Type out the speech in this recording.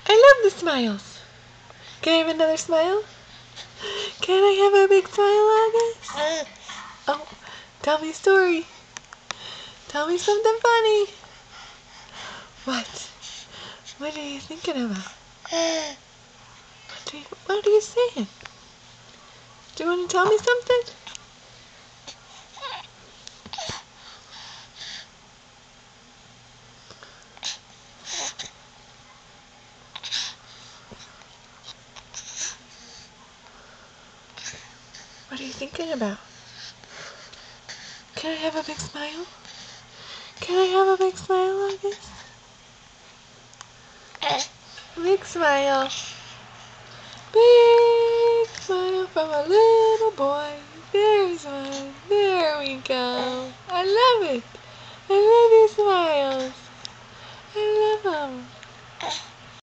I love the smiles. Can I have another smile? Can I have a big smile, August? Oh, tell me a story. Tell me something funny. What? What are you thinking about? What are you saying? Do you want to tell me something? What are you thinking about? Can I have a big smile? Can I have a big smile, August? Big smile. Big smile from a little boy. There's one. There we go. I love it. I love your smiles. I love them.